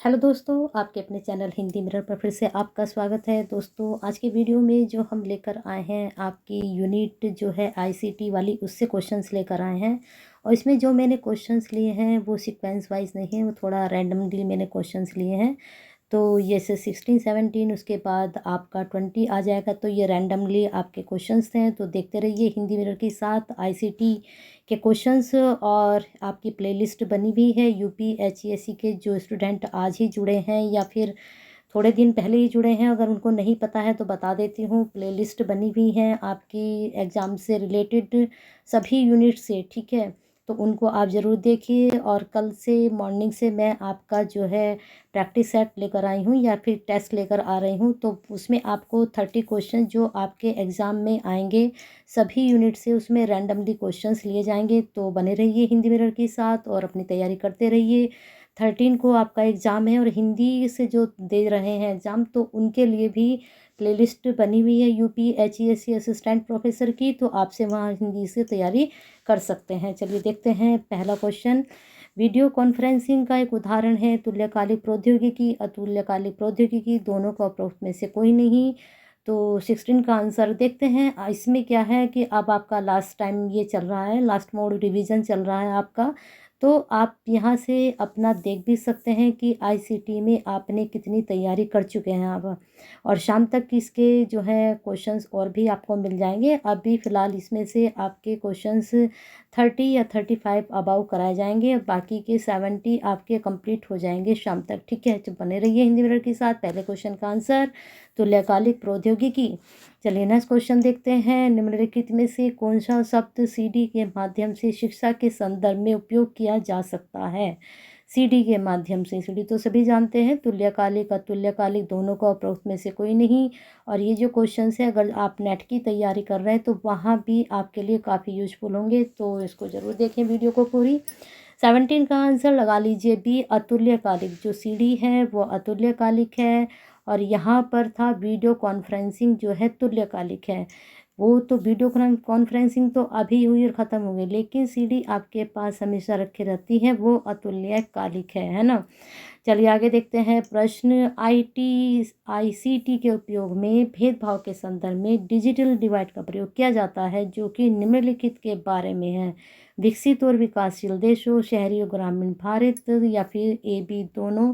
Hello दोस्तों, आपके अपने चैनल हिंदी मिरर पर फिर से आपका स्वागत है। दोस्तों, आज की वीडियो में जो हम लेकर आए हैं आपकी यूनिट जो है आईसीटी वाली, उससे क्वेश्चंस लेकर आए हैं। और इसमें जो मैंने क्वेश्चंस लिए हैं वो सीक्वेंस वाइज नहीं है, वो थोड़ा रैंडमली मैंने क्वेश्चंस लिए हैं। तो ये से 16 17 उसके बाद आपका 20 आ जाएगा। तो ये रैंडमली आपके क्वेश्चंस हैं, तो देखते रहिए हिंदी मिरर के साथ आईसीटी के क्वेश्चंस। और आपकी प्लेलिस्ट बनी हुई है यूपी एचईएससी के जो स्टूडेंट आज ही जुड़े हैं या फिर थोड़े दिन पहले ही जुड़े हैं, अगर उनको नहीं पता है तो बता देती हूँ। प्लेलिस्ट बनी हुई है आपकी एग्ज़ाम से रिलेटेड सभी यूनिट से, ठीक है। तो उनको आप ज़रूर देखिए। और कल से मॉर्निंग से मैं आपका जो है प्रैक्टिस सेट लेकर आई हूँ या फिर टेस्ट लेकर आ रही हूँ। तो उसमें आपको 30 क्वेश्चन जो आपके एग्ज़ाम में आएंगे सभी यूनिट से, उसमें रैंडमली क्वेश्चंस लिए जाएंगे। तो बने रहिए हिंदी मिरर के साथ और अपनी तैयारी करते रहिए। 13 को आपका एग्ज़ाम है और हिंदी से जो दे रहे हैं एग्ज़ाम, तो उनके लिए भी प्लेलिस्ट बनी हुई है यूपी एचईएससी असिस्टेंट प्रोफेसर की। तो आपसे वहाँ हिंदी से तैयारी कर सकते हैं। चलिए देखते हैं पहला क्वेश्चन। वीडियो कॉन्फ्रेंसिंग का एक उदाहरण है तुल्यकालिक प्रौद्योगिकी, अतुल्यकालिक प्रौद्योगिकी, दोनों का उपरोक्त में से कोई नहीं। तो 16 का आंसर देखते हैं। इसमें क्या है कि अब आपका लास्ट टाइम ये चल रहा है, लास्ट मोड रिवीजन चल रहा है आपका। तो आप यहाँ से अपना देख भी सकते हैं कि आईसीटी में आपने कितनी तैयारी कर चुके हैं आप। और शाम तक इसके जो है क्वेश्चंस और भी आपको मिल जाएंगे। अभी फ़िलहाल इसमें से आपके क्वेश्चंस 30 या 35 अबाउ कराए जाएंगे और बाकी के 70 आपके कंप्लीट हो जाएंगे शाम तक, ठीक है। तो बने रहिए हिंदी मिरर के साथ। पहले क्वेश्चन का आंसर तुल्यकालिक प्रौद्योगिकी। चलिए नेक्स्ट क्वेश्चन देखते हैं। निम्नलिखित में से कौन सा शब्द सीडी के माध्यम से शिक्षा के संदर्भ में उपयोग किया जा सकता है? सीडी के माध्यम से, सीडी तो सभी जानते हैं, तुल्यकालिक अतुल्यकालिक दोनों का उपरोक्त में से कोई नहीं। और ये जो क्वेश्चन है अगर आप नेट की तैयारी कर रहे हैं तो वहाँ भी आपके लिए काफ़ी यूजफुल होंगे। तो इसको ज़रूर देखें वीडियो को पूरी। 17 का आंसर लगा लीजिए बी, अतुल्यकालिक। जो सीडी है वो अतुल्यकालिक है और यहाँ पर था वीडियो कॉन्फ्रेंसिंग जो है तुल्यकालिक है। वो तो वीडियो कॉन्फ्रेंसिंग तो अभी हुई और ख़त्म हो गई, लेकिन सीडी आपके पास हमेशा रखी रहती है, वो अतुल्यकालिक है ना। चलिए आगे देखते हैं प्रश्न। आईसीटी के उपयोग में भेदभाव के संदर्भ में डिजिटल डिवाइड का प्रयोग किया जाता है, जो कि निम्नलिखित के बारे में है। विकसित और विकासशील देशों, शहरी और ग्रामीण भारत, या फिर ए बी दोनों।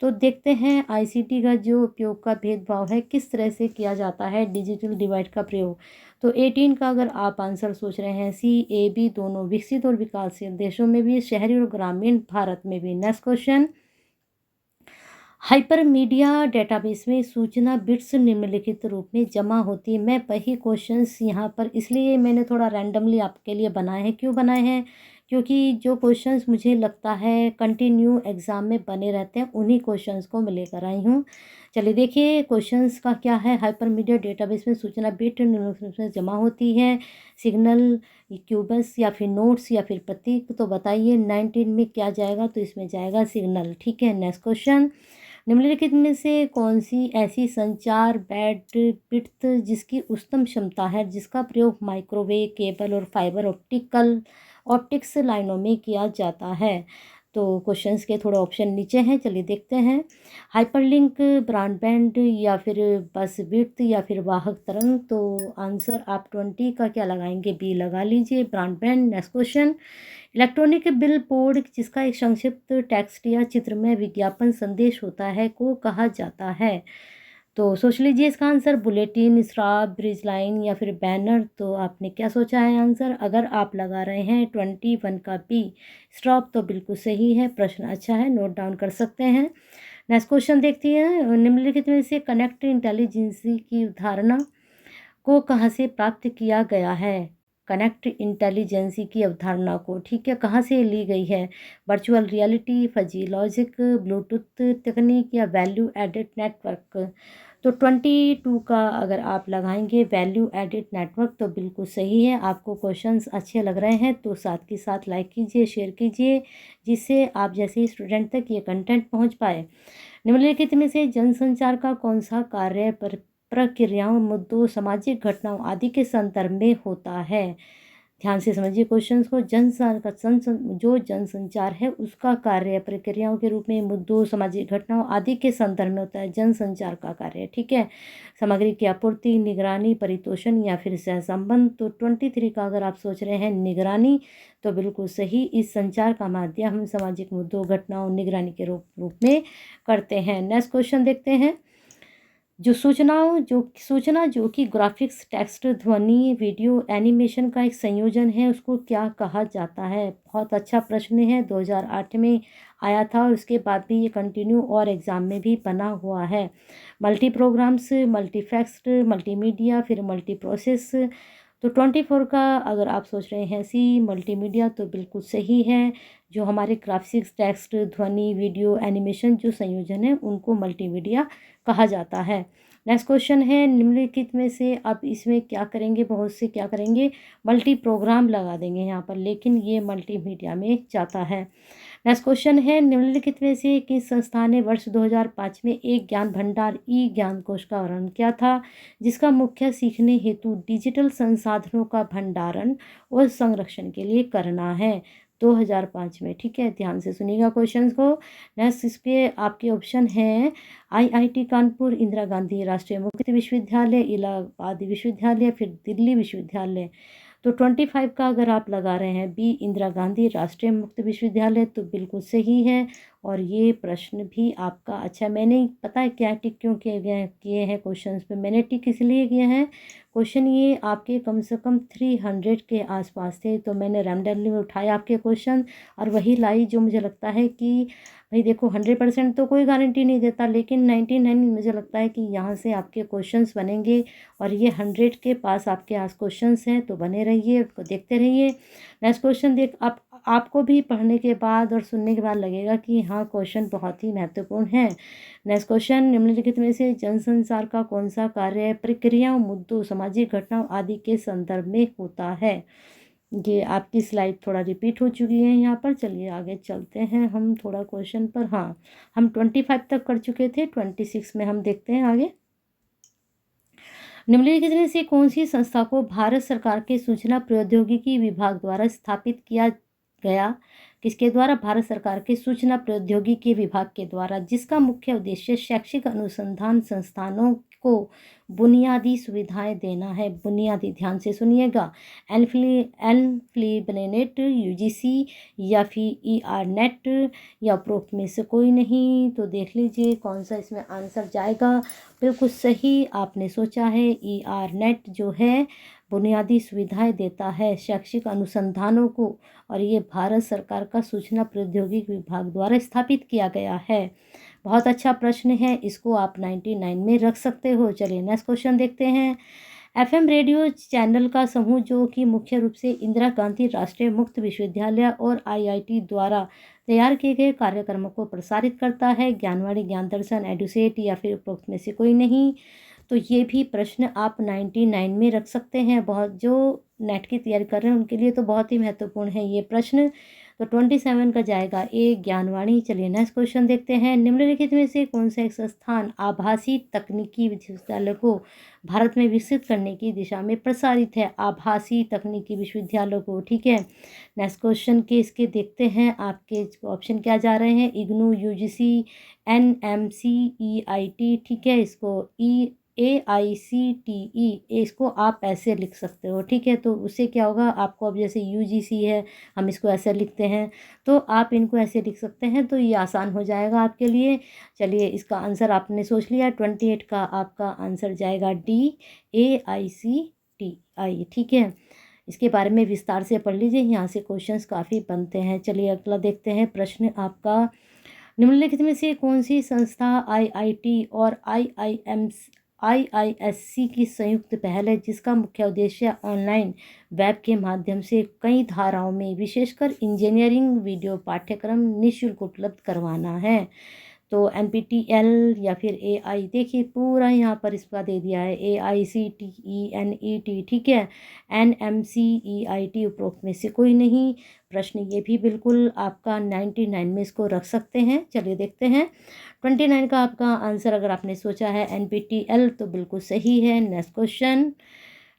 तो देखते हैं आईसीटी का जो उपयोग का भेदभाव है किस तरह से किया जाता है, डिजिटल डिवाइड का प्रयोग। तो 18 का अगर आप आंसर सोच रहे हैं सी, ए बी दोनों, विकसित और विकासशील देशों में भी, शहरी और ग्रामीण भारत में भी। Next question. हाइपरमीडिया डेटाबेस में सूचना बिट्स निम्नलिखित रूप में जमा होती है। मैं वही क्वेश्चंस यहाँ पर इसलिए मैंने थोड़ा रैंडमली आपके लिए बनाए हैं। क्यों बनाए हैं? क्योंकि जो क्वेश्चंस मुझे लगता है कंटिन्यू एग्ज़ाम में बने रहते हैं, उन्हीं क्वेश्चंस को मैं लेकर आई हूँ। चलिए देखिए क्वेश्चंस का क्या है। हाइपरमीडिया डेटाबेस में सूचना बिट निम्नलिखित रूप में जमा होती है। सिग्नल, क्यूबस, या फिर नोट्स, या फिर प्रतीक। तो बताइए 19 में क्या जाएगा? तो इसमें जाएगा सिग्नल, ठीक है। Next question. निम्नलिखित में से कौन सी ऐसी संचार बैंडविड्थ जिसकी उच्चतम क्षमता है, जिसका प्रयोग माइक्रोवेव केबल और फाइबर ऑप्टिक्स लाइनों में किया जाता है? तो क्वेश्चंस के थोड़े ऑप्शन नीचे हैं, चलिए देखते हैं। हाइपरलिंक, ब्रॉडबैंड, या फिर बस विड्थ, या फिर वाहक तरंग। तो आंसर आप 20 का क्या लगाएंगे? बी लगा लीजिए, broadband. Next question. Electronic bill board जिसका एक संक्षिप्त टेक्स्ट या चित्रमय विज्ञापन संदेश होता है को कहा जाता है? तो सोच लीजिए इसका answer. Bulletin, strap, bridge line, या फिर बैनर। तो आपने क्या सोचा है आंसर? अगर आप लगा रहे हैं 21 का बी, स्ट्राप, तो बिल्कुल सही है। प्रश्न अच्छा है, नोट डाउन कर सकते हैं। नेक्स्ट क्वेश्चन देखती है। निम्नलिखित में से कनेक्ट इंटेलिजेंसी की धारणा को कहाँ से प्राप्त किया गया है? कनेक्ट इंटेलिजेंसी की अवधारणा को, ठीक है, कहाँ से ली गई है? Virtual reality, fuzzy logic, Bluetooth तकनीक, या वैल्यू एडेड नेटवर्क। तो 22 का अगर आप लगाएंगे वैल्यू एडेड नेटवर्क, तो बिल्कुल सही है। आपको क्वेश्चंस अच्छे लग रहे हैं तो साथ के साथ लाइक कीजिए, शेयर कीजिए, जिससे आप जैसे स्टूडेंट तक ये कंटेंट पहुंच पाए। निम्नलिखित में से जनसंचार का कौन सा कार्य पर प्रक्रियाओं, मुद्दों, सामाजिक घटनाओं आदि के संदर्भ में होता है? ध्यान से समझिए क्वेश्चंस को। जो जनसंचार है उसका कार्य प्रक्रियाओं के रूप में मुद्दों, सामाजिक घटनाओं आदि के संदर्भ में होता है जनसंचार का कार्य। ठीक है। सामग्री की आपूर्ति, निगरानी, परितोषण या फिर सहसंबंध। तो 23 का अगर आप सोच रहे हैं निगरानी, तो बिल्कुल सही। इस संचार का माध्यम हम सामाजिक मुद्दों, घटनाओं, निगरानी के रूप में करते हैं। नेक्स्ट क्वेश्चन देखते हैं। सूचना जो कि ग्राफिक्स, टेक्स्ट, ध्वनि, वीडियो, एनिमेशन का एक संयोजन है, उसको क्या कहा जाता है? बहुत अच्छा प्रश्न है, 2008 में आया था और उसके बाद भी ये कंटिन्यू और एग्ज़ाम में भी बना हुआ है। मल्टी प्रोग्राम्स, मल्टीफैक्ट, मल्टीमीडिया, फिर मल्टी प्रोसेस। तो 24 का अगर आप सोच रहे हैं सी मल्टीमीडिया, तो बिल्कुल सही है। जो हमारे ग्राफिक्स, टेक्स्ट, ध्वनि, वीडियो, एनिमेशन जो संयोजन है उनको मल्टीमीडिया कहा जाता है। नेक्स्ट क्वेश्चन है, निम्नलिखित में से अब इसमें क्या करेंगे, बहुत से क्या करेंगे, मल्टी प्रोग्राम लगा देंगे यहाँ पर, लेकिन ये मल्टीमीडिया में जाता है। नेक्स्ट क्वेश्चन है, निम्नलिखित में से किस संस्था ने वर्ष 2005 में एक ज्ञान भंडार ई ज्ञान कोश का आरंभ किया था, जिसका मुख्य सीखने हेतु डिजिटल संसाधनों का भंडारण और संरक्षण के लिए करना है? 2005 में। ठीक है, ध्यान से सुनिएगा क्वेश्चंस को। नेक्स्ट इसके आपके ऑप्शन हैं आईआईटी कानपुर, इंदिरा गांधी राष्ट्रीय मुक्त विश्वविद्यालय, इलाहाबाद विश्वविद्यालय, फिर दिल्ली विश्वविद्यालय। तो 25 का अगर आप लगा रहे हैं बी इंदिरा गांधी राष्ट्रीय मुक्त विश्वविद्यालय, तो बिल्कुल सही है। और ये प्रश्न भी आपका अच्छा, मैंने पता है क्या टिक क्यों किए हैं क्वेश्चंस पे, मैंने टिक इसलिए किए हैं, क्वेश्चन ये आपके कम से कम 300 के आसपास थे, तो मैंने रैंडमली उठाए आपके क्वेश्चन और वही लाई जो मुझे लगता है कि भाई देखो 100% तो कोई गारंटी नहीं देता, लेकिन 99 मुझे लगता है कि यहाँ से आपके क्वेश्चंस बनेंगे और ये 100 के पास आपके आस क्वेश्चंस हैं, तो बने रहिए, उसको देखते रहिए। नेक्स्ट क्वेश्चन देख आपको भी पढ़ने के बाद और सुनने के बाद लगेगा कि हाँ क्वेश्चन बहुत ही महत्वपूर्ण है। नेक्स्ट क्वेश्चन, निम्नलिखित में से जनसंचार का कौन सा कार्य प्रक्रियाओं, मुद्दों, सामाजिक घटनाओं आदि के संदर्भ में होता है? ये आपकी स्लाइड थोड़ा रिपीट हो चुकी है यहाँ पर। चलिए आगे चलते हैं हम थोड़ा क्वेश्चन पर। हाँ, हम 25 तक कर चुके थे, 26 में हम देखते हैं आगे। निम्नलिखित में से कौन सी संस्था को भारत सरकार के सूचना प्रौद्योगिकी विभाग द्वारा स्थापित किया गया, किसके द्वारा? भारत सरकार के सूचना प्रौद्योगिकी विभाग के द्वारा, जिसका मुख्य उद्देश्य शैक्षिक अनुसंधान संस्थानों को बुनियादी सुविधाएं देना है। बुनियादी, ध्यान से सुनिएगा, एनफ्लिबनेट, यूजीसी या फिर ईआरनेट या उपरोक्त में से कोई नहीं। तो देख लीजिए कौन सा इसमें आंसर जाएगा। बिल्कुल सही आपने सोचा है, ईआरनेट जो है बुनियादी सुविधाएं देता है शैक्षिक अनुसंधानों को, और ये भारत सरकार का सूचना प्रौद्योगिकी विभाग द्वारा स्थापित किया गया है। बहुत अच्छा प्रश्न है, इसको आप 99 में रख सकते हो। चलिए नेक्स्ट क्वेश्चन देखते हैं। एफएम रेडियो चैनल का समूह जो कि मुख्य रूप से इंदिरा गांधी राष्ट्रीय मुक्त विश्वविद्यालय और आईआईटी द्वारा तैयार किए गए कार्यक्रमों को प्रसारित करता है, ज्ञानवाणी, ज्ञान दर्शन, एडुसेट या फिर उपरोक्त में से कोई नहीं। तो ये भी प्रश्न आप 99 में रख सकते हैं। बहुत जो नेट की तैयारी कर रहे हैं उनके लिए तो बहुत ही महत्वपूर्ण है ये प्रश्न। तो 27 का जाएगा ए, ज्ञानवाणी। चलिए नेक्स्ट क्वेश्चन देखते हैं। निम्नलिखित में से कौन सा एक संस्थान आभासी तकनीकी विश्वविद्यालय को भारत में विकसित करने की दिशा में प्रसारित है? आभासी तकनीकी विश्वविद्यालय को। ठीक है, नेक्स्ट क्वेश्चन के इसके देखते हैं आपके ऑप्शन क्या जा रहे हैं। IGNOU, UGC, NMC, EIT. ठीक है, इसको AICTE, इसको आप ऐसे लिख सकते हो। ठीक है, तो उससे क्या होगा आपको, अब जैसे UGC है हम इसको ऐसे लिखते हैं, तो आप इनको ऐसे लिख सकते हैं, तो ये आसान हो जाएगा आपके लिए। चलिए इसका आंसर आपने सोच लिया, 28 का आपका आंसर जाएगा D, AICTI। ठीक है, इसके बारे में विस्तार से पढ़ लीजिए, यहाँ से क्वेश्चंस काफ़ी बनते हैं। चलिए अगला देखते हैं प्रश्न आपका। निम्नलिखित में से कौन सी संस्था IIT और IISc की संयुक्त पहल है, जिसका मुख्य उद्देश्य ऑनलाइन वेब के माध्यम से कई धाराओं में विशेषकर इंजीनियरिंग वीडियो पाठ्यक्रम निःशुल्क उपलब्ध करवाना है? तो NPTEL या फिर AI, देखिए पूरा यहाँ पर इसका दे दिया है, AICTE, NET। ठीक है, NMC, EIT उपरोक्त में से कोई नहीं। प्रश्न ये भी बिल्कुल आपका 99 में इसको रख सकते हैं। चलिए देखते हैं 29 का आपका आंसर अगर आपने सोचा है NPTEL, तो बिल्कुल सही है। नेक्स्ट क्वेश्चन,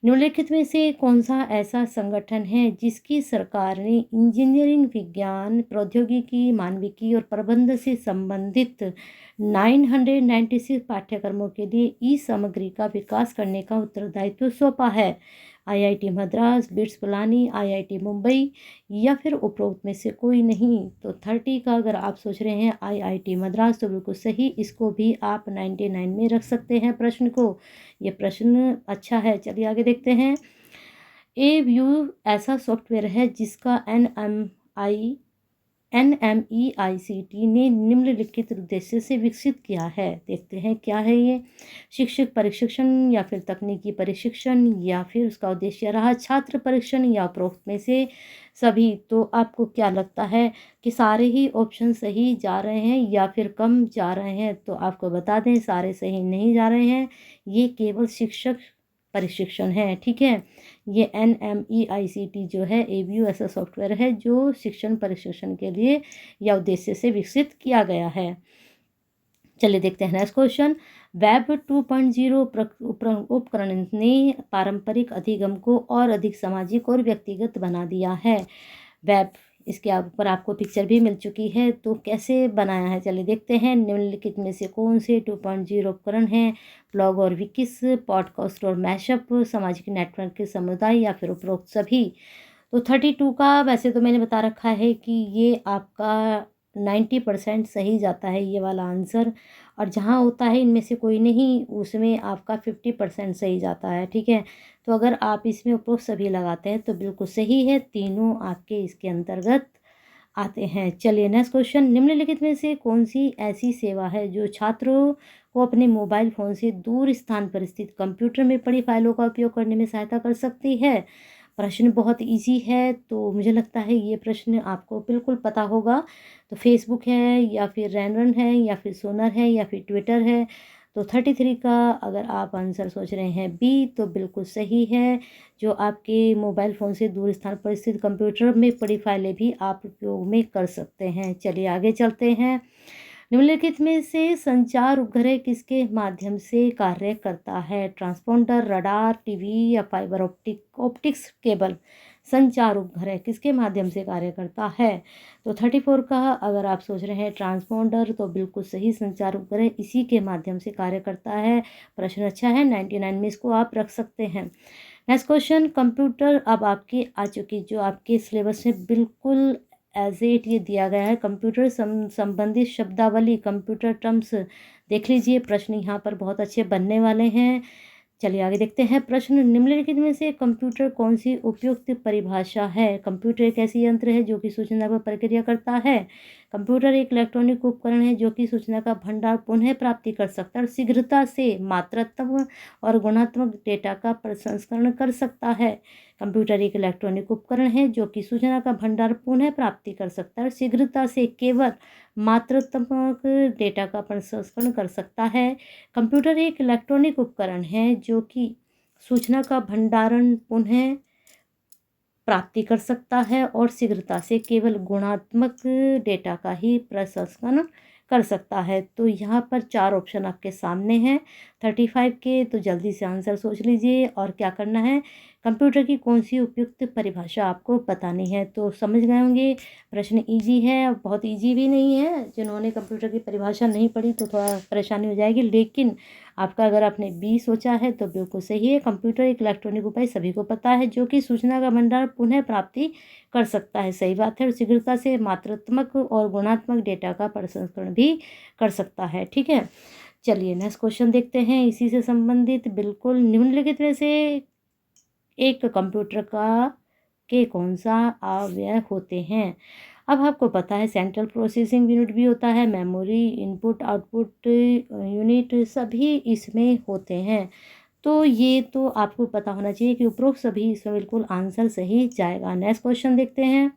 निम्नलिखित में से कौन सा ऐसा संगठन है जिसकी सरकार ने इंजीनियरिंग, विज्ञान, प्रौद्योगिकी, मानविकी और प्रबंधन से संबंधित 996 पाठ्यक्रमों के लिए ई सामग्री का विकास करने का उत्तरदायित्व सौंपा है? IIT Madras, bits Pilani, IIT Mumbai या फिर उपरोक्त में से कोई नहीं। तो 30 का अगर आप सोच रहे हैं आईआईटी मद्रास तो बिल्कुल सही, इसको भी आप 99 में रख सकते हैं प्रश्न को। ये प्रश्न अच्छा है। चलिए आगे देखते हैं। ए व्यू ऐसा सॉफ्टवेयर है जिसका NMEICT ने निम्नलिखित उद्देश्य से विकसित किया है। देखते हैं क्या है ये। शिक्षक प्रशिक्षण या फिर तकनीकी प्रशिक्षण या फिर उसका उद्देश्य रहा छात्र परीक्षण या उपरोक्त में से सभी। तो आपको क्या लगता है कि सारे ही ऑप्शन सही जा रहे हैं या फिर कम जा रहे हैं? तो आपको बता दें सारे सही नहीं जा रहे हैं, ये केवल शिक्षक प्रशिक्षण है। ठीक है, ये NMEICT जो है ABU ऐसा सॉफ्टवेयर है जो शिक्षण प्रशिक्षण के लिए या उद्देश्य से विकसित किया गया है। चलिए देखते हैं नेक्स्ट क्वेश्चन। वेब 2.0 उपकरण ने पारंपरिक अधिगम को और अधिक सामाजिक और व्यक्तिगत बना दिया है। वेब, इसके ऊपर आपको पिक्चर भी मिल चुकी है, तो कैसे बनाया है चलिए देखते हैं। निम्नलिखित में से कौन से 2.0 उपकरण हैं? ब्लॉग और विकिस, पॉडकास्ट और मैशअप, सामाजिक नेटवर्क के समुदाय या फिर उपरोक्त सभी। तो 32 का वैसे तो मैंने बता रखा है कि ये आपका 90% सही जाता है ये वाला आंसर, और जहाँ होता है इनमें से कोई नहीं उसमें आपका 50% सही जाता है। ठीक है, तो अगर आप इसमें उपरोक्त सभी लगाते हैं तो बिल्कुल सही है, तीनों आपके इसके अंतर्गत आते हैं। चलिए नेक्स्ट क्वेश्चन। निम्नलिखित में से कौन सी ऐसी सेवा है जो छात्रों को अपने मोबाइल फ़ोन से दूर स्थान पर स्थित कंप्यूटर में पड़ी फाइलों का उपयोग करने में सहायता कर सकती है? प्रश्न बहुत इजी है, तो मुझे लगता है ये प्रश्न आपको बिल्कुल पता होगा। तो फेसबुक है या फिर रैनरन है या फिर सोनर है या फिर ट्विटर है। तो 33 का अगर आप आंसर सोच रहे हैं बी तो बिल्कुल सही है, जो आपके मोबाइल फ़ोन से दूर स्थान पर स्थित कंप्यूटर में पड़ी फाइलें भी आप उपयोग में कर सकते हैं। चलिए आगे चलते हैं। निम्नलिखित में से संचार उपग्रह किसके माध्यम से कार्य करता है? ट्रांसपोंडर, रडार, टीवी या फाइबर ऑप्टिक्स केबल। संचार उपग्रह किसके माध्यम से कार्य करता है? तो 34 का अगर आप सोच रहे हैं ट्रांसपोंडर तो बिल्कुल सही, संचार उपग्रह इसी के माध्यम से कार्य करता है। प्रश्न अच्छा है, 99 में इसको आप रख सकते हैं। Next question. कंप्यूटर अब आपकी आ चुकी, जो आपके सिलेबस में बिल्कुल एज इट ये दिया गया है। कंप्यूटर संबंधित शब्दावली, कंप्यूटर टर्म्स देख लीजिए, प्रश्न यहाँ पर बहुत अच्छे बनने वाले हैं। चलिए आगे देखते हैं प्रश्न। निम्नलिखित में से कंप्यूटर कौन सी उपयुक्त परिभाषा है? कंप्यूटर एक ऐसी यंत्र है जो कि सूचना पर प्रक्रिया करता है। कंप्यूटर एक इलेक्ट्रॉनिक उपकरण है जो कि सूचना का भंडार पुनः प्राप्ति कर सकता है और शीघ्रता से मात्रात्मक और गुणात्मक डेटा का प्रसंस्करण कर सकता है। कंप्यूटर एक इलेक्ट्रॉनिक उपकरण है जो कि सूचना का भंडार पुनः प्राप्ति कर सकता है और शीघ्रता से केवल मात्रात्मक डेटा का प्रसंस्करण कर सकता है। कंप्यूटर एक इलेक्ट्रॉनिक उपकरण है जो कि सूचना का भंडारण पुनः प्राप्ति कर सकता है और शीघ्रता से केवल गुणात्मक डेटा का ही प्रसंस्करण कर सकता है। तो यहाँ पर 4 ऑप्शन आपके सामने हैं 35 के, तो जल्दी से आंसर सोच लीजिए और क्या करना है। कंप्यूटर की कौन सी उपयुक्त परिभाषा आपको बतानी है, तो समझ गए होंगे। प्रश्न इजी है, बहुत इजी भी नहीं है, जिन्होंने कंप्यूटर की परिभाषा नहीं पढ़ी तो थोड़ा परेशानी हो जाएगी, लेकिन आपका अगर आपने बी सोचा है तो बिल्कुल सही है। कंप्यूटर एक इलेक्ट्रॉनिक उपाय सभी को पता है जो कि सूचना का भंडार पुनः प्राप्ति कर सकता है, सही बात है, और शीघ्रता से मात्रात्मक और गुणात्मक डेटा का प्रसंस्करण भी कर सकता है। ठीक है, चलिए नेक्स्ट क्वेश्चन देखते हैं इसी से संबंधित। बिल्कुल निम्नलिखित में से एक कंप्यूटर के कौन सा अवयव होते हैं? अब आपको पता है सेंट्रल प्रोसेसिंग यूनिट भी होता है, मेमोरी, इनपुट आउटपुट यूनिट, सभी इसमें होते हैं। तो ये तो आपको पता होना चाहिए कि उपरोक्त सभी इसमें बिल्कुल आंसर सही जाएगा। नेक्स्ट क्वेश्चन देखते हैं।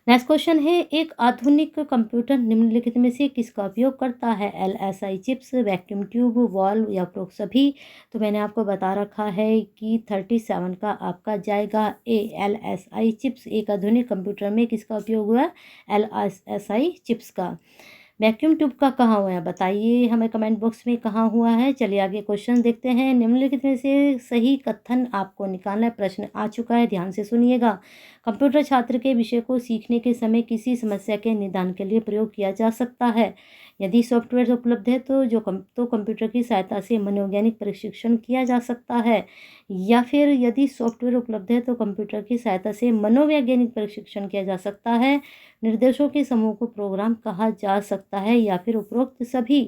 नेक्स्ट क्वेश्चन है, एक आधुनिक कंप्यूटर निम्नलिखित में से किसका उपयोग करता है? LSI chips, vacuum tube, valve या उपरोक्त सभी। तो मैंने आपको बता रखा है कि 37 का आपका जाएगा ए, LSI चिप्स। एक आधुनिक कंप्यूटर में किसका उपयोग हुआ? LSI चिप्स का। वैक्यूम ट्यूब का कहाँ हुआ है बताइए हमें कमेंट बॉक्स में कहाँ हुआ है। चलिए आगे क्वेश्चन देखते हैं। निम्नलिखित में से सही कथन आपको निकालना है। प्रश्न आ चुका है, ध्यान से सुनिएगा। कंप्यूटर छात्र के विषय को सीखने के समय किसी समस्या के निदान के लिए प्रयोग किया जा सकता है। यदि सॉफ्टवेयर उपलब्ध है तो कंप्यूटर की सहायता से मनोवैज्ञानिक प्रशिक्षण किया जा सकता है, या फिर यदि सॉफ्टवेयर उपलब्ध है तो कंप्यूटर की सहायता से मनोवैज्ञानिक प्रशिक्षण किया जा सकता है। निर्देशों के समूह को प्रोग्राम कहा जा सकता है, या फिर उपरोक्त सभी।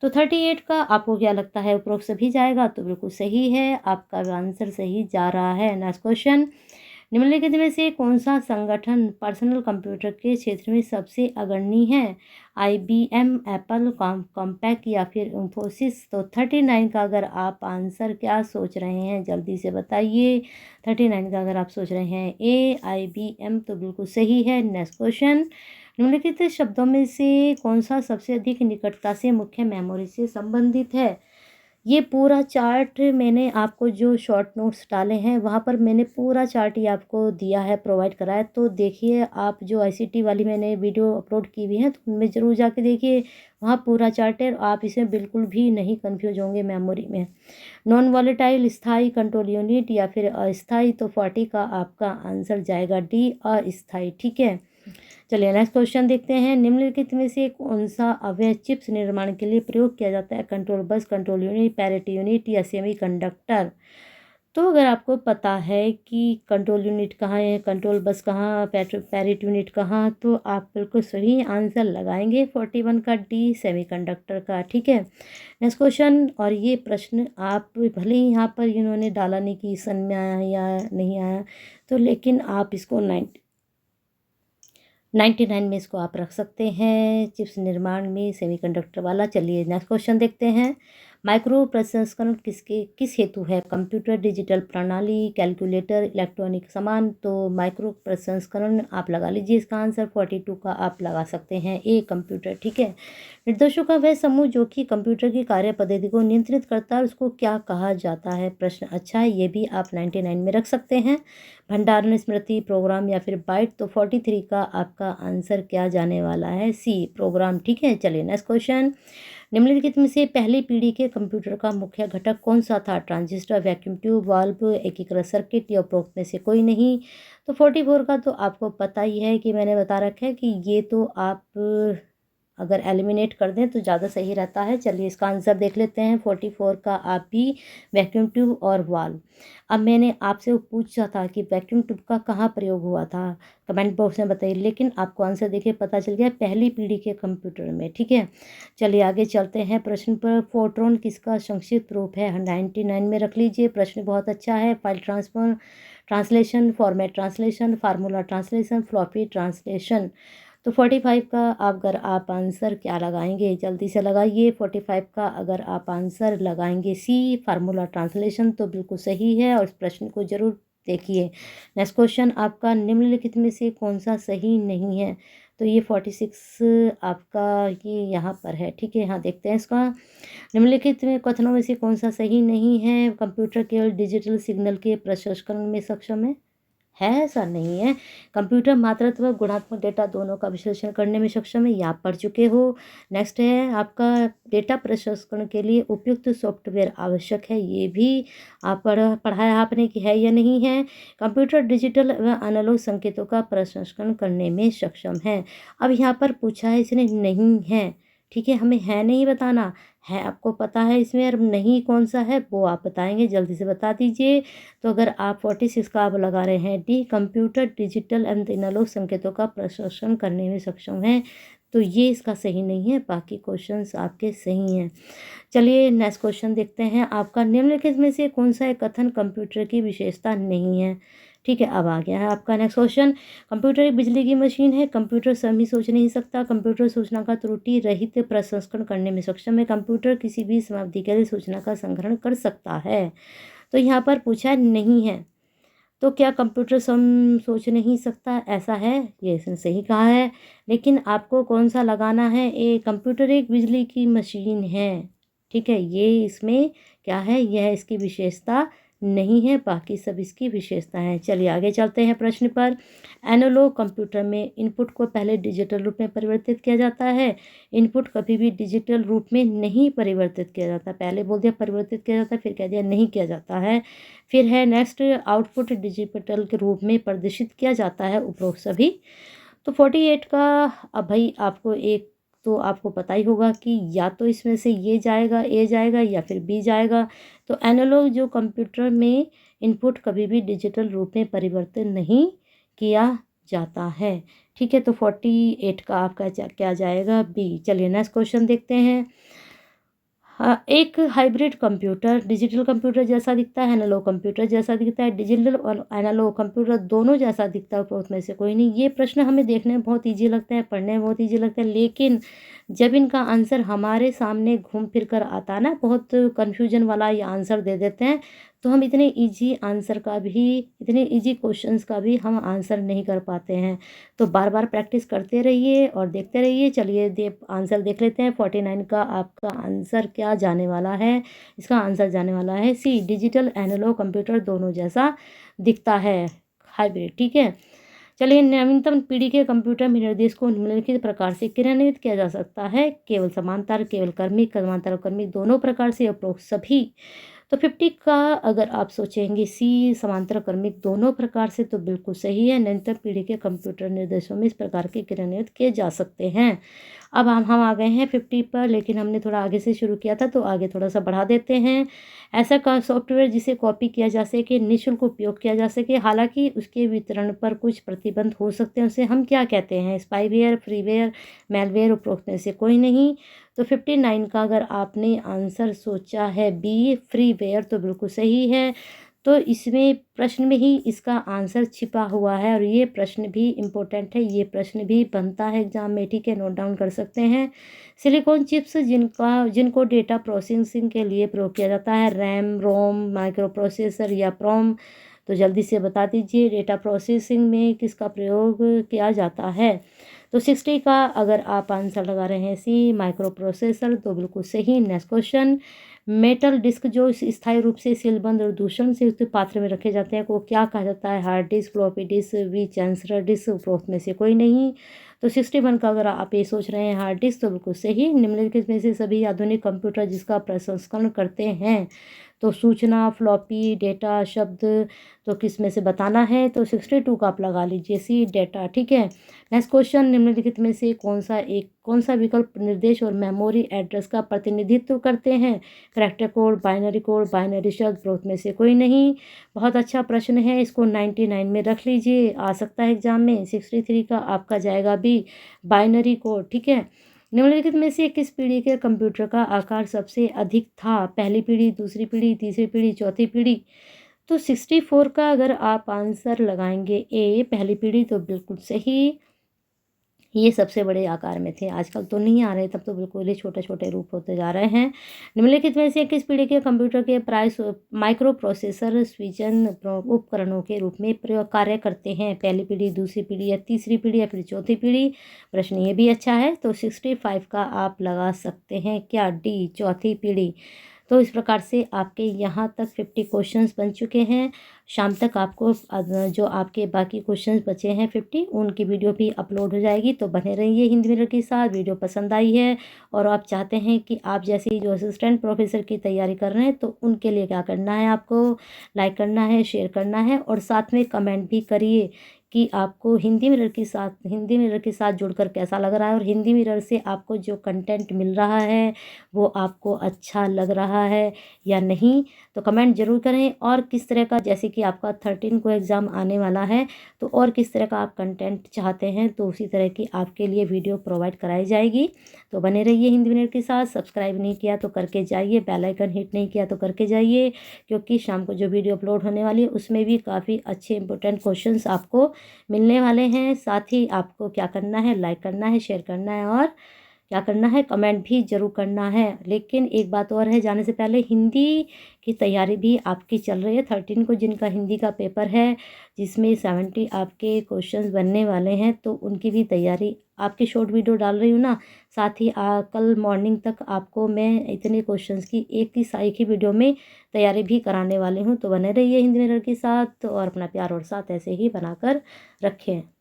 तो 38 का आपको क्या लगता है, उपरोक्त सभी जाएगा? तो बिल्कुल सही है, आपका आंसर सही जा रहा है। Next question. निम्नलिखित में से कौन सा संगठन पर्सनल कंप्यूटर के क्षेत्र में सबसे अग्रणी है? IBM, एप्पल, कॉम्पैक या फिर इंफोसिस? तो 39 का अगर आप आंसर क्या सोच रहे हैं जल्दी से बताइए। 39 का अगर आप सोच रहे हैं IBM, तो बिल्कुल सही है। Next question. निम्नलिखित शब्दों में से कौन सा सबसे अधिक निकटता से मुख्य मेमोरी से संबंधित है? ये पूरा चार्ट मैंने आपको जो शॉर्ट नोट्स डाले हैं वहाँ पर मैंने पूरा चार्ट ही आपको दिया है, प्रोवाइड करा है। तो देखिए आप जो ICT वाली मैंने वीडियो अपलोड की हुई है तो उनमें ज़रूर जाके देखिए, वहाँ पूरा चार्ट है। आप इसमें बिल्कुल भी नहीं कंफ्यूज होंगे मेमोरी में। नॉन वॉलेटाइल, स्थाई, कंट्रोल यूनिट या फिर अस्थाई? तो 40 का आपका आंसर जाएगा D, अस्थाई। ठीक है, चलिए नेक्स्ट क्वेश्चन देखते हैं। निम्नलिखित में से कौन सा अवयव चिप्स निर्माण के लिए प्रयोग किया जाता है? Control bus, control unit, parity unit या सेमीकंडक्टर? तो अगर आपको पता है कि कंट्रोल यूनिट कहाँ है, कंट्रोल बस कहाँ, पैरिटी यूनिट कहाँ, तो आप बिल्कुल सही आंसर लगाएंगे 41 का D, सेमीकंडक्टर का। ठीक है, नेक्स्ट क्वेश्चन। और ये प्रश्न आप भले ही यहाँ पर इन्होंने डाला नहीं कि सन में आया या नहीं आया, तो लेकिन आप इसको 99 में इसको आप रख सकते हैं, चिप्स निर्माण में सेमीकंडक्टर वाला। चलिए नेक्स्ट क्वेश्चन देखते हैं। माइक्रो प्रसंस्करण किस हेतु है? कंप्यूटर, डिजिटल प्रणाली, कैलकुलेटर, इलेक्ट्रॉनिक सामान? तो माइक्रो प्रसंस्करण आप लगा लीजिए, इसका आंसर 42 का आप लगा सकते हैं A, कंप्यूटर। ठीक है, निर्देशों का वह समूह जो कि कंप्यूटर की कार्य पद्धति को नियंत्रित करता है उसको क्या कहा जाता है? प्रश्न अच्छा है, ये भी आप 99 में रख सकते हैं। भंडारण, स्मृति, प्रोग्राम या फिर बाइट? तो 43 का आपका आंसर क्या जाने वाला है? C, program. ठीक है, चलिए नेक्स्ट क्वेश्चन। निम्नलिखित में से पहली पीढ़ी के कंप्यूटर का मुख्य घटक कौन सा था? ट्रांजिस्टर, वैक्यूम ट्यूब, वाल्व, एकीकृत सर्किट या उपरोक्त में से कोई नहीं? तो 44 का तो आपको पता ही है कि मैंने बता रखा है कि ये तो आप अगर एलिमिनेट कर दें तो ज़्यादा सही रहता है। चलिए इसका आंसर देख लेते हैं। 44 का आप भी वैक्यूम ट्यूब और वाल्व। अब मैंने आपसे पूछा था कि वैक्यूम ट्यूब का कहाँ प्रयोग हुआ था, कमेंट बॉक्स में बताइए, लेकिन आपको आंसर देखिए पता चल गया, पहली पीढ़ी के कंप्यूटर में। ठीक है, चलिए आगे चलते हैं प्रश्न पर। फोर्ट्रॉन किसका संक्षिप्त रूप है? 99 में रख लीजिए, प्रश्न बहुत अच्छा है। File transfer translation, format translation, formula translation, floppy translation? तो 45 का अगर आप आंसर क्या लगाएंगे जल्दी से लगाइए। 45 का अगर आप आंसर लगाएंगे C, फार्मूला ट्रांसलेशन, तो बिल्कुल सही है और इस प्रश्न को जरूर देखिए। नेक्स्ट क्वेश्चन आपका, निम्नलिखित में से कौन सा सही नहीं है? तो ये 46 आपका ये यहाँ पर है। ठीक है, यहाँ देखते हैं इसका। निम्नलिखित में कथनों में से कौन सा सही नहीं है? कंप्यूटर केवल डिजिटल सिग्नल के प्रसंस्करण में सक्षम है, ऐसा नहीं है। कंप्यूटर मात्रात्मक व गुणात्मक डेटा दोनों का विश्लेषण करने में सक्षम है, ये आप पढ़ चुके हो। नेक्स्ट है आपका, डेटा प्रसंस्करण के लिए उपयुक्त सॉफ्टवेयर आवश्यक है, ये भी आप पढ़ाया आपने कि है या नहीं है। कंप्यूटर डिजिटल व एनालॉग संकेतों का प्रसंस्करण करने में सक्षम है। अब यहाँ पर पूछा है इसने नहीं है। ठीक है, हमें है नहीं बताना है, आपको पता है इसमें, और नहीं कौन सा है वो आप बताएंगे, जल्दी से बता दीजिए। तो अगर आप 46 का आप लगा रहे हैं D, computer digital and analog संकेतों का प्रसंस्करण करने में सक्षम है, तो ये इसका सही नहीं है, बाकी क्वेश्चंस आपके सही हैं। चलिए नेक्स्ट क्वेश्चन देखते हैं आपका, निम्नलिखित में से कौन सा एक कथन कंप्यूटर की विशेषता नहीं है? ठीक है, अब आ गया है आपका नेक्स्ट क्वेश्चन। कंप्यूटर एक बिजली की मशीन है, कंप्यूटर स्वयं ही सोच नहीं सकता, कंप्यूटर सूचना का त्रुटि रहित प्रसंस्करण करने में सक्षम है, कंप्यूटर किसी भी समाप्ति के लिए सूचना का संग्रहण कर सकता है। तो यहाँ पर पूछा नहीं है, तो क्या कंप्यूटर स्वयं सोच नहीं सकता? ऐसा है, ये इसने सही कहा है, लेकिन आपको कौन सा लगाना है? कंप्यूटर एक बिजली की मशीन है। ठीक है, ये इसमें क्या है, यह इसकी विशेषता नहीं है, बाकी सब इसकी विशेषताएं हैं। चलिए आगे चलते हैं प्रश्न पर। एनालॉग कंप्यूटर में इनपुट को पहले डिजिटल रूप में परिवर्तित किया जाता है। इनपुट कभी भी डिजिटल रूप में नहीं परिवर्तित किया जाता। पहले बोल दिया परिवर्तित किया जाता है, फिर कह दिया नहीं किया जाता है। फिर है नेक्स्ट, आउटपुट डिजिटल के रूप में प्रदर्शित किया जाता है। उपरोक्त सभी। तो 48 का अब भाई आपको एक तो आपको पता ही होगा कि या तो इसमें से ये जाएगा, ए जाएगा, या फिर बी जाएगा। तो एनालॉग जो कंप्यूटर में इनपुट कभी भी डिजिटल रूप में परिवर्तन नहीं किया जाता है। ठीक है, तो 48 का आपका क्या जाएगा, बी। चलिए नेक्स्ट क्वेश्चन देखते हैं। हाँ, एक हाइब्रिड कंप्यूटर डिजिटल कंप्यूटर जैसा दिखता है, एनालॉग कंप्यूटर जैसा दिखता है। डिजिटल और एनालॉग कंप्यूटर दोनों जैसा दिखता है, उपरोक्त में से कोई नहीं। ये प्रश्न हमें देखने में बहुत ईजी लगता है, पढ़ने में बहुत ईजी लगता है, लेकिन जब इनका आंसर हमारे सामने घूम फिर कर आता है ना, बहुत कन्फ्यूजन वाला ये आंसर दे देते हैं, तो हम इतने ईजी क्वेश्चंस का भी हम आंसर नहीं कर पाते हैं। तो बार बार प्रैक्टिस करते रहिए और देखते रहिए। चलिए आंसर देख लेते हैं। 49 का आपका आंसर क्या जाने वाला है? इसका आंसर जाने वाला है सी, डिजिटल एनालॉग कंप्यूटर दोनों जैसा दिखता है, हाइब्रिड। ठीक है, चलिए नवीनतम पीढ़ी के कंप्यूटर में निर्देश को निम्नलिखित प्रकार से क्रियान्वित किया जा सकता है। केवल समांतर, केवल क्रमिक, समांतर क्रमिक दोनों प्रकार से, उपरोक्त सभी। तो 50 का अगर आप सोचेंगे सी, समांतर क्रमिक दोनों प्रकार से, तो बिल्कुल सही है। नवीनतम पीढ़ी के कंप्यूटर निर्देशों में इस प्रकार के क्रियान्वित किए जा सकते हैं। अब हम आ गए हैं 50 पर, लेकिन हमने थोड़ा आगे से शुरू किया था, तो आगे थोड़ा सा बढ़ा देते हैं। ऐसा का सॉफ्टवेयर जिसे कॉपी किया जा सके, निःशुल्क उपयोग किया जा सके, हालांकि उसके वितरण पर कुछ प्रतिबंध हो सकते हैं, उसे हम क्या कहते हैं? स्पाईवेयर, फ्रीवेयर, मेलवेयर, उपरोक्त में से कोई नहीं। तो 59 का अगर आपने आंसर सोचा है बी, फ्रीवेयर, तो बिल्कुल सही है। तो इसमें प्रश्न में ही इसका आंसर छिपा हुआ है, और ये प्रश्न भी इम्पोर्टेंट है, ये प्रश्न भी बनता है एग्जाम में। ठीक है, नोट डाउन कर सकते हैं। सिलिकॉन चिप्स जिनको डेटा प्रोसेसिंग के लिए प्रयोग किया जाता है, रैम, रोम, माइक्रो प्रोसेसर या प्रोम, तो जल्दी से बता दीजिए डेटा प्रोसेसिंग में किसका प्रयोग किया जाता है? तो 60 का अगर आप आंसर लगा रहे हैं सी, माइक्रो प्रोसेसर, तो बिल्कुल सही। नेक्स्ट क्वेश्चन, मेटल डिस्क जो स्थायी रूप से सीलबंद और दूषण से युक्त पात्र में रखे जाते हैं को क्या कहा जाता है? Hard disk, floppy disk, V chancellor disk, उपरोक्त में से कोई नहीं। तो 61 का अगर आप ये सोच रहे हैं हार्ड डिस्क, तो बिल्कुल सही। निम्नलिखित में से सभी आधुनिक कंप्यूटर जिसका प्रसंस्करण करते हैं, तो सूचना, फ्लॉपी, डेटा, शब्द, तो किस में से बताना है? तो 62 का आप लगा लीजिए सी, डेटा। ठीक है, नेक्स्ट क्वेश्चन, निम्नलिखित में से कौन सा विकल्प निर्देश और मेमोरी एड्रेस का प्रतिनिधित्व करते हैं? करैक्टर कोड, बाइनरी शब्द, उपरोक्त में से कोई नहीं। बहुत अच्छा प्रश्न है, इसको 99 में रख लीजिए, आ सकता है एग्जाम में। 63 का आपका जाएगा बी, बाइनरी कोड। ठीक है, निम्नलिखित में से किस पीढ़ी के कंप्यूटर का आकार सबसे अधिक था? पहली पीढ़ी, दूसरी पीढ़ी, तीसरी पीढ़ी, चौथी पीढ़ी। तो 64 का अगर आप आंसर लगाएंगे ए, पहली पीढ़ी, तो बिल्कुल सही। ये सबसे बड़े आकार में थे, आजकल तो नहीं आ रहे, तब तो बिल्कुल ही छोटे छोटे रूप होते जा रहे हैं। निम्नलिखित में से किस पीढ़ी के कंप्यूटर के माइक्रो प्रोसेसर स्विचन उपकरणों के रूप में प्रयोग कार्य करते हैं? पहली पीढ़ी, दूसरी पीढ़ी, या तीसरी पीढ़ी, या फिर चौथी पीढ़ी? प्रश्न ये भी अच्छा है। तो 65 का आप लगा सकते हैं क्या, डी, चौथी पीढ़ी। तो इस प्रकार से आपके यहाँ तक 50 क्वेश्चंस बन चुके हैं। शाम तक आपको जो आपके बाकी क्वेश्चंस बचे हैं 50, उनकी वीडियो भी अपलोड हो जाएगी। तो बने रहिए हिंदी मिरर के साथ। वीडियो पसंद आई है और आप चाहते हैं कि आप जैसे जो असिस्टेंट प्रोफेसर की तैयारी कर रहे हैं, तो उनके लिए क्या करना है? आपको लाइक करना है, शेयर करना है, और साथ में कमेंट भी करिए कि आपको हिंदी मिरर के साथ जुड़कर कैसा लग रहा है, और हिंदी मिरर से आपको जो कंटेंट मिल रहा है वो आपको अच्छा लग रहा है या नहीं। तो कमेंट ज़रूर करें। और किस तरह का, जैसे कि आपका 13 को एग्ज़ाम आने वाला है, तो और किस तरह का आप कंटेंट चाहते हैं, तो उसी तरह की आपके लिए वीडियो प्रोवाइड कराई जाएगी। तो बने रहिए हिंदी मिनट के साथ। सब्सक्राइब नहीं किया तो करके जाइए, बेल आइकन हिट नहीं किया तो करके जाइए, क्योंकि शाम को जो वीडियो अपलोड होने वाली है उसमें भी काफ़ी अच्छे इंपॉर्टेंट क्वेश्चंस आपको मिलने वाले हैं। साथ ही आपको क्या करना है? लाइक करना है, शेयर करना है और क्या करना है, कमेंट भी ज़रूर करना है। लेकिन एक बात और है, जाने से पहले हिंदी की तैयारी भी आपकी चल रही है। 13 को जिनका हिंदी का पेपर है, जिसमें 70 आपके क्वेश्चंस बनने वाले हैं, तो उनकी भी तैयारी आपकी शॉर्ट वीडियो डाल रही हूँ ना। साथ ही कल मॉर्निंग तक आपको मैं इतने क्वेश्चंस की एक ही वीडियो में तैयारी भी कराने वाली हूँ। तो बने रहिए हिंदी मिरर के साथ और अपना प्यार और साथ ऐसे ही बनाकर रखें।